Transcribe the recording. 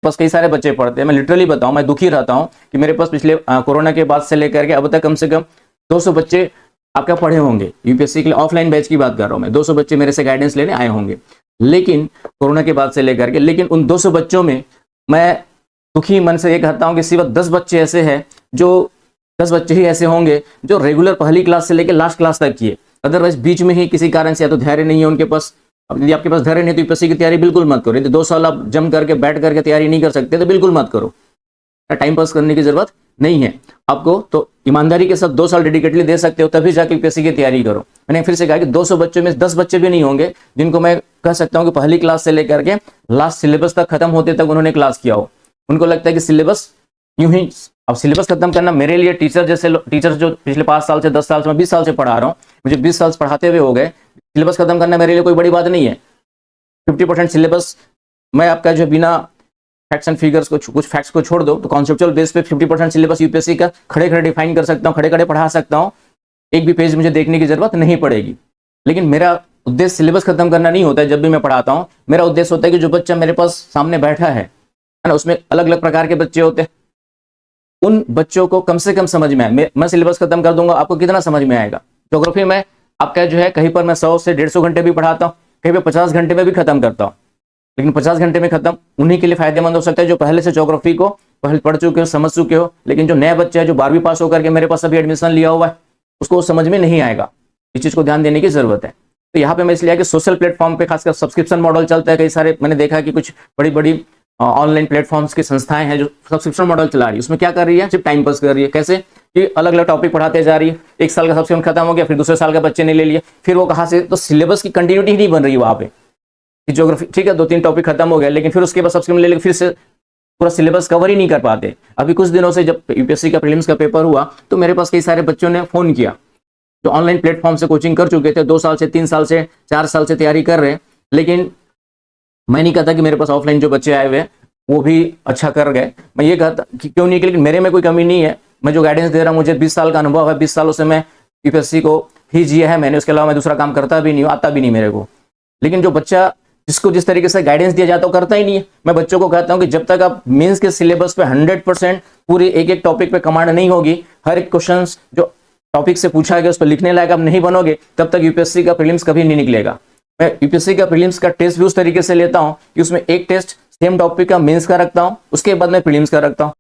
पास कई सारे बच्चे पढ़ते हैं, मैं लिटरली बताऊं, मैं दुखी रहता हूं कि मेरे पास पिछले कोरोना के बाद से लेकर के अब तक कम से कम 200 बच्चे आपका पढ़े होंगे यूपीएससी के लिए। ऑफलाइन बैच की बात कर रहा हूं मैं, 200 बच्चे मेरे से गाइडेंस लेने आए होंगे, लेकिन कोरोना के बाद से लेकर के, लेकिन उन 200 बच्चों में मैं दुखी मन से ये कहता हूं कि सिर्फ 10 बच्चे ऐसे हैं, जो 10 बच्चे ही ऐसे होंगे जो रेगुलर पहली क्लास से लेकर लास्ट क्लास तक किए। अदरवाइज बीच में ही किसी कारण से या तो धैर्य नहीं है उनके पास। अब यदि आपके पास धैर्य नहीं तो यूपीएससी की तैयारी बिल्कुल मत करो। यदि 2 साल आप जम करके बैठ करके तैयारी नहीं कर सकते तो बिल्कुल मत करो। टाइम पास करने की जरूरत नहीं है आपको, तो ईमानदारी के साथ 2 साल डेडिकेटली दे सकते हो, तभी जाके यूपीएससी की तैयारी करो। मैंने फिर से कहा कि 200 बच्चों में 10 बच्चे भी नहीं होंगे जिनको मैं कह सकता हूं कि पहली क्लास से लेकर के लास्ट सिलेबस तक खत्म होते तक उन्होंने क्लास किया हो। उनको लगता है कि सिलेबस यूं ही, अब सिलेबस खत्म करना मेरे लिए टीचर जैसे टीचर जो पिछले 5 साल से 10 साल से मैं 20 साल से पढ़ा रहा हूँ, मुझे 20 साल पढ़ाते हुए हो गए, सिलेबस खत्म करना मेरे लिए कोई बड़ी बात नहीं है। 50% सिलेबस मैं आपका जो बिना फैक्ट्स एंड फिगर्स को, कुछ फैक्ट्स को छोड़ दो तो कॉन्सेप्चुअल बेस पे 50% सिलेबस यूपीएससी का खड़े खड़े डिफाइन कर सकता हूँ, खड़े खड़े पढ़ा सकता हूँ, एक भी पेज मुझे देखने की जरूरत नहीं पड़ेगी। लेकिन मेरा उद्देश्य सिलेबस खत्म करना नहीं होता है। जब भी मैं पढ़ाता हूँ मेरा उद्देश्य होता है कि जो बच्चा मेरे पास सामने बैठा है ना, उसमें अलग अलग प्रकार के बच्चे होते हैं, उन बच्चों को कम से कम समझ में आए। मैं सिलेबस खत्म कर दूंगा, आपको कितना समझ में आएगा? ज्योग्राफी में आपका जो है कहीं पर मैं 100 से 150 घंटे भी पढ़ाता हूँ, कहीं पर 50 घंटे में भी खत्म करता हूँ, लेकिन 50 घंटे में खत्म उन्हीं के लिए फायदेमंद हो सकता है जो पहले से ज्योग्राफी को पहले पढ़ चुके हो, समझ चुके हो। लेकिन जो नया बच्चा है जो 12वीं पास होकर के मेरे पास अभी एडमिशन लिया हुआ है, उसको समझ में नहीं आएगा। इस चीज को ध्यान देने की जरूरत है। तो यहाँ पे मैं इसलिए कि सोशल प्लेटफॉर्म पे खासकर सब्सक्रिप्शन मॉडल चलता है। कई सारे मैंने देखा कि कुछ बड़ी बड़ी ऑनलाइन प्लेटफॉर्म्स की संस्थाएं हैं जो सब्सक्रिप्शन मॉडल चला रही है। उसमें क्या कर रही है? सिर्फ टाइम पास कर रही है। कैसे कि अलग अलग टॉपिक पढ़ाते जा रही है, 1 साल का सब्सक्रिप्शन खत्म हो गया, फिर दूसरे साल का बच्चे ने ले लिया, फिर वो कहाँ से, तो सिलेबस की कंटिन्यूटी ही नहीं बन रही वहां पे। ज्योग्राफी ठीक है, 2-3 टॉपिक खत्म हो गया, लेकिन फिर उसके बाद सब्सक्रिप्शन ले लेकर फिर से पूरा सिलेबस कवर ही नहीं कर पाते। अभी कुछ दिनों से जब यूपीएससी का प्रीलिम्स का पेपर हुआ तो मेरे पास कई सारे बच्चों ने फोन किया जो ऑनलाइन प्लेटफॉर्म से कोचिंग कर चुके थे, 2 साल से 3 साल से 4 साल से तैयारी कर रहे हैं। लेकिन मैं नहीं कहता कि मेरे पास ऑफलाइन जो बच्चे आए हुए वो भी अच्छा कर गए, मैं ये कहता कि क्यों नहीं, लेकिन मेरे में कोई कमी नहीं है। मैं जो गाइडेंस दे रहा हूँ, मुझे 20 साल का अनुभव है, 20 सालों से मैं यूपीएससी को ही जिया है मैंने, उसके अलावा मैं दूसरा काम करता भी नहीं हूँ, आता भी नहीं मेरे को। लेकिन जो बच्चा जिसको जिस तरीके से गाइडेंस दिया जाता है वो करता ही नहीं है। मैं बच्चों को कहता हूं कि जब तक आप मेंस के सिलेबस पे 100% पूरे एक टॉपिक पे कमांड नहीं होगी, हर एक क्वेश्चन जो टॉपिक से पूछा गया उस पर लिखने लायक आप नहीं बनोगे, तब तक यूपीएससी का प्रीलिम्स कभी नहीं निकलेगा। मैं यूपीएससी का प्रीलिम्स का टेस्ट भी उस तरीके से लेता हूं कि उसमें एक टेस्ट सेम टॉपिक का मेंस का रखता हूं, उसके बाद मैं प्रीलिम्स का रखता हूं।